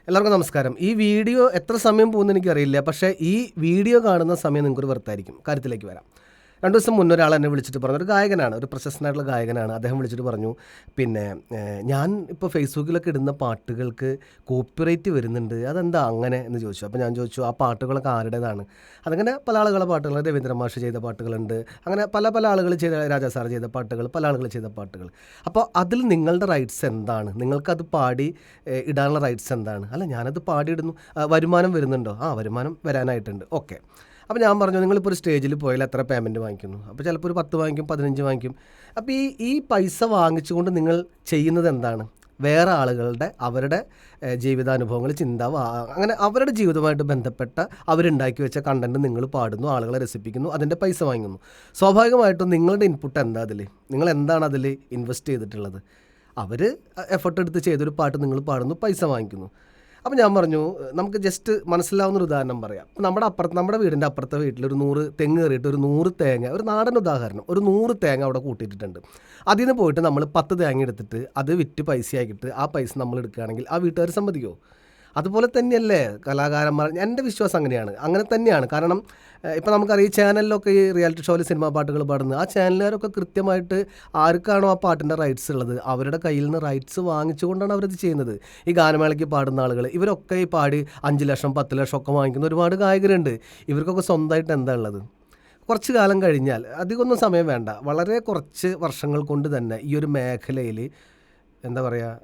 എല്ലാവർക്കും നമസ്കാരം. ഈ വീഡിയോ എത്ര സമയം പോകുമെന്ന് എനിക്കറിയില്ല. പക്ഷേ ഈ വീഡിയോ കാണുന്ന സമയം നിങ്ങൾക്കൊരു വെറുത്തായിരിക്കും. കാര്യത്തിലേക്ക് വരാം. 2 ദിവസം മുന്നേ ഒരാൾ എന്നെ വിളിച്ചിട്ട് പറഞ്ഞു, ഒരു ഗായകനാണ്, ഒരു പ്രശസ്തനായിട്ടുള്ള ഗായകനാണ്. അദ്ദേഹം വിളിച്ചിട്ട് പറഞ്ഞു, പിന്നെ ഞാൻ ഇപ്പോൾ ഫേസ്ബുക്കിലൊക്കെ ഇടുന്ന പാട്ടുകൾക്ക് കോപ്പിറൈറ്റ് വരുന്നുണ്ട്, അതെന്താ അങ്ങനെ എന്ന് ചോദിച്ചു. അപ്പോൾ ഞാൻ ചോദിച്ചു, ആ പാട്ടുകളൊക്കെ ആരുടേതാണ്? അതങ്ങനെ പല ആളുകളുടെ പാട്ടുകൾ, രവീന്ദ്ര മാഷ് ചെയ്ത പാട്ടുകളുണ്ട്, അങ്ങനെ പല പല ആളുകൾ ചെയ്ത, രാജാ സാർ ചെയ്ത പാട്ടുകൾ, പല ആളുകൾ ചെയ്ത പാട്ടുകൾ. അപ്പോൾ അതിൽ നിങ്ങളുടെ റൈറ്റ്സ് എന്താണ്? നിങ്ങൾക്കത് പാടി ഇടാനുള്ള റൈറ്റ്സ് എന്താണ്? അല്ല, ഞാനത് പാടിയിടുന്നു, വരുമാനം വരുന്നുണ്ടോ? ആ, വരുമാനം വരാനായിട്ടുണ്ട്. ഓക്കെ. അപ്പോൾ ഞാൻ പറഞ്ഞു, നിങ്ങളിപ്പോൾ ഒരു സ്റ്റേജിൽ പോയാൽ എത്ര പേയ്മെൻറ്റ് വാങ്ങിക്കുന്നു? അപ്പോൾ ചിലപ്പോൾ ഒരു 10 വാങ്ങിക്കും, 15 വാങ്ങിക്കും. അപ്പോൾ ഈ പൈസ വാങ്ങിച്ചുകൊണ്ട് നിങ്ങൾ ചെയ്യുന്നത് എന്താണ്? വേറെ ആളുകളുടെ അവരുടെ ജീവിതാനുഭവങ്ങൾ, അങ്ങനെ അവരുടെ ജീവിതവുമായിട്ട് ബന്ധപ്പെട്ട അവരുണ്ടാക്കി വെച്ച കണ്ടൻറ്റ് നിങ്ങൾ പാടുന്നു, ആളുകളെ രസിപ്പിക്കുന്നു, അതിൻ്റെ പൈസ വാങ്ങുന്നു. സ്വാഭാവികമായിട്ടും നിങ്ങളുടെ ഇൻപുട്ട് എന്താ അതിൽ? നിങ്ങൾ എന്താണ് അതിൽ ഇൻവെസ്റ്റ് ചെയ്തിട്ടുള്ളത്? അവർ എഫർട്ട് എടുത്ത് ചെയ്തൊരു പാട്ട് നിങ്ങൾ പാടുന്നു, പൈസ വാങ്ങിക്കുന്നു. അപ്പോൾ ഞാൻ പറഞ്ഞു, നമുക്ക് ജസ്റ്റ് മനസ്സിലാവുന്നൊരു ഉദാഹരണം പറയാം. നമ്മുടെ വീടിൻ്റെ അപ്പുറത്തെ വീട്ടിൽ ഒരു 100 തെങ്ങ് കയറിയിട്ട് ഒരു 100 തേങ്ങ, ഒരു നാടൻ ഉദാഹരണം, ഒരു 100 തേങ്ങ അവിടെ കൂട്ടിയിട്ടുണ്ട്. അതിൽ നിന്ന് പോയിട്ട് നമ്മൾ 10 തേങ്ങ എടുത്തിട്ട് അത് വിറ്റ് പൈസയാക്കിയിട്ട് ആ പൈസ നമ്മൾ എടുക്കുകയാണെങ്കിൽ ആ വീട്ടുകാർ സമ്മതിക്കുമോ? അതുപോലെ തന്നെയല്ലേ കലാകാരന്മാർ? എൻ്റെ വിശ്വാസം അങ്ങനെയാണ്, അങ്ങനെ തന്നെയാണ്. കാരണം ഇപ്പോൾ നമുക്കറിയാം, ഈ ചാനലിലൊക്കെ ഈ റിയാലിറ്റി ഷോയിൽ സിനിമാ പാട്ടുകൾ പാടുന്നത്, ആ ചാനലുകാരൊക്കെ കൃത്യമായിട്ട് ആർക്കാണോ ആ പാട്ടിൻ്റെ റൈറ്റ്സ് ഉള്ളത് അവരുടെ കയ്യിൽ നിന്ന് റൈറ്റ്സ് വാങ്ങിച്ചുകൊണ്ടാണ് അവരത് ചെയ്യുന്നത്. ഈ ഗാനമേളയ്ക്ക് പാടുന്ന ആളുകൾ, ഇവരൊക്കെ ഈ പാടി 5 ലക്ഷം 10 ലക്ഷം ഒക്കെ വാങ്ങിക്കുന്ന ഒരുപാട് ഗായകരുണ്ട്. ഇവർക്കൊക്കെ സ്വന്തമായിട്ട് എന്താ ഉള്ളത്? കുറച്ച് കാലം കഴിഞ്ഞാൽ, അധികമൊന്നും സമയം വേണ്ട, വളരെ കുറച്ച് വർഷങ്ങൾ കൊണ്ട് തന്നെ ഈ ഒരു മേഖലയിൽ എന്താ പറയുക,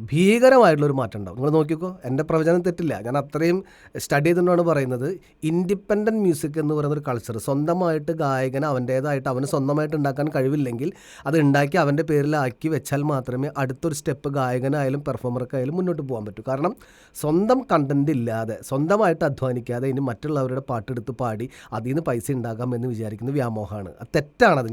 ഭീകരമായിട്ടുള്ളൊരു മാറ്റം ഉണ്ടാവും. നിങ്ങൾ നോക്കിക്കോ, എൻ്റെ പ്രവചനം തെറ്റില്ല. ഞാൻ അത്രയും സ്റ്റഡി ചെയ്തുകൊണ്ടാണ് പറയുന്നത്. ഇൻഡിപെൻഡൻറ്റ് മ്യൂസിക് എന്ന് പറയുന്നൊരു കൾച്ചർ, സ്വന്തമായിട്ട് ഗായകന് അവൻ്റേതായിട്ട് അവന് സ്വന്തമായിട്ട് ഉണ്ടാക്കാൻ കഴിവില്ലെങ്കിൽ അത് ഉണ്ടാക്കി അവൻ്റെ പേരിലാക്കി വെച്ചാൽ മാത്രമേ അടുത്തൊരു സ്റ്റെപ്പ് ഗായകനായാലും പെർഫോമർക്കായാലും മുന്നോട്ട് പോകാൻ പറ്റൂ. കാരണം സ്വന്തം കണ്ടൻറ്റ് ഇല്ലാതെ, സ്വന്തമായിട്ട് അധ്വാനിക്കാതെ ഇനി മറ്റുള്ളവരുടെ പാട്ടെടുത്ത് പാടി അതിൽ നിന്ന് പൈസ ഉണ്ടാക്കാമെന്ന് വിചാരിക്കുന്ന വ്യാമോഹമാണ്. അത് തെറ്റാണത്.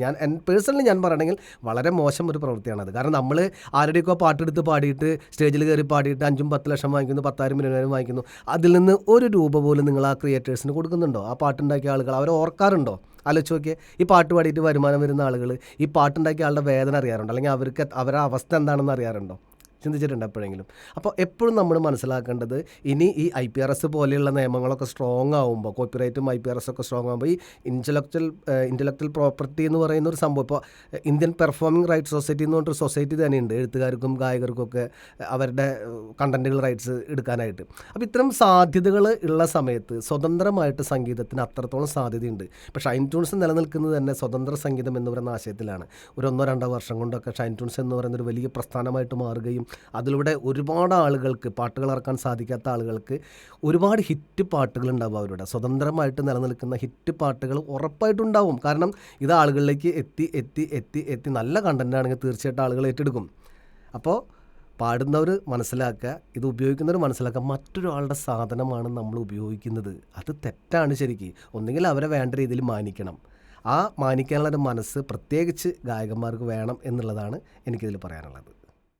പേഴ്സണലി ഞാൻ പറയണമെങ്കിൽ വളരെ മോശം ഒരു പ്രവൃത്തിയാണത്. കാരണം നമ്മൾ ആരുടെയൊക്കെ പാട്ടെടുത്ത് പാടി സ്റ്റേജിൽ കയറി പാടിയിട്ട് 5-10 ലക്ഷം വാങ്ങിക്കുന്നു, 10,000 വാങ്ങിക്കുന്നു. അതിൽ നിന്ന് ഒരു രൂപ പോലും നിങ്ങൾ ആ ക്രിയേറ്റേഴ്സിന് കൊടുക്കുന്നുണ്ടോ? ആ പാട്ടുണ്ടാക്കിയ ആളുകൾ അവരെ ഓർക്കാറുണ്ടോ? ആലോചിച്ച് നോക്കിയേ. ഈ പാട്ട് പാടിയിട്ട് വരുമാനം വരുന്ന ആളുകൾ ഈ പാട്ടുണ്ടാക്കിയ ആളുടെ വേദന അറിയാറുണ്ടോ? അല്ലെങ്കിൽ അവരുടെ അവസ്ഥ എന്താണെന്ന് അറിയാറുണ്ടോ? ചിന്തിച്ചിട്ടുണ്ട് എപ്പോഴെങ്കിലും? അപ്പോൾ എപ്പോഴും നമ്മൾ മനസ്സിലാക്കേണ്ടത്, ഇനി ഈ IPRS പോലെയുള്ള നിയമങ്ങളൊക്കെ സ്ട്രോങ് ആകുമ്പോൾ, കോപ്പിറൈറ്റും IPRS ഒക്കെ സ്ട്രോങ് ആകുമ്പോൾ, ഈ ഇൻ്റലക്ച്വൽ പ്രോപ്പർട്ടി എന്ന് പറയുന്ന ഒരു സംഭവം, ഇപ്പോൾ ഇന്ത്യൻ പെർഫോമിംഗ് റൈറ്റ്സ് സൊസൈറ്റി എന്ന് പറഞ്ഞൊരു സൊസൈറ്റി തന്നെയുണ്ട്, എഴുത്തുകാർക്കും ഗായകർക്കൊക്കെ അവരുടെ കണ്ടൻറ്റുകൾ റൈറ്റ്സ് എടുക്കാനായിട്ട്. അപ്പോൾ ഇത്തരം സാധ്യതകൾ ഉള്ള സമയത്ത് സ്വതന്ത്രമായിട്ട് സംഗീതത്തിന് അത്രത്തോളം സാധ്യതയുണ്ട്. ഇപ്പോൾ ഷൈൻ ട്യൂൺസ് നിലനിൽക്കുന്നത് തന്നെ സ്വതന്ത്ര സംഗീതം എന്ന് പറയുന്ന ആശയത്തിലാണ്. ഒരു 1-2 വർഷം കൊണ്ടൊക്കെ ഷൈൻ ട്യൂൺസ് എന്ന് പറയുന്നൊരു വലിയ പ്രസ്ഥാനമായിട്ട് മാറുകയും അതിലൂടെ ഒരുപാട് ആളുകൾക്ക്, പാട്ടുകൾ ഇറക്കാൻ സാധിക്കാത്ത ആളുകൾക്ക് ഒരുപാട് ഹിറ്റ് പാട്ടുകൾ ഉണ്ടാവും. അവരുടെ സ്വതന്ത്രമായിട്ട് നിലനിൽക്കുന്ന ഹിറ്റ് പാട്ടുകൾ ഉറപ്പായിട്ടുണ്ടാവും. കാരണം ഇത് ആളുകളിലേക്ക് എത്തി നല്ല കണ്ടൻ്റ് ആണെങ്കിൽ തീർച്ചയായിട്ടും ആളുകൾ ഏറ്റെടുക്കും. അപ്പോൾ പാടുന്നവർ മനസ്സിലാക്കുക, ഇത് ഉപയോഗിക്കുന്നവർ മനസ്സിലാക്കുക, മറ്റൊരാളുടെ സാധനമാണ് നമ്മൾ ഉപയോഗിക്കുന്നത്. അത് തെറ്റാണ് ശരിക്കും. ഒന്നുകിൽ അവരെ വേണ്ട രീതിയിൽ മാനിക്കണം. ആ മാനിക്കാനുള്ളൊരു മനസ്സ് പ്രത്യേകിച്ച് ഗായകന്മാർക്ക് വേണം എന്നുള്ളതാണ് എനിക്കിതിൽ പറയാനുള്ളത്.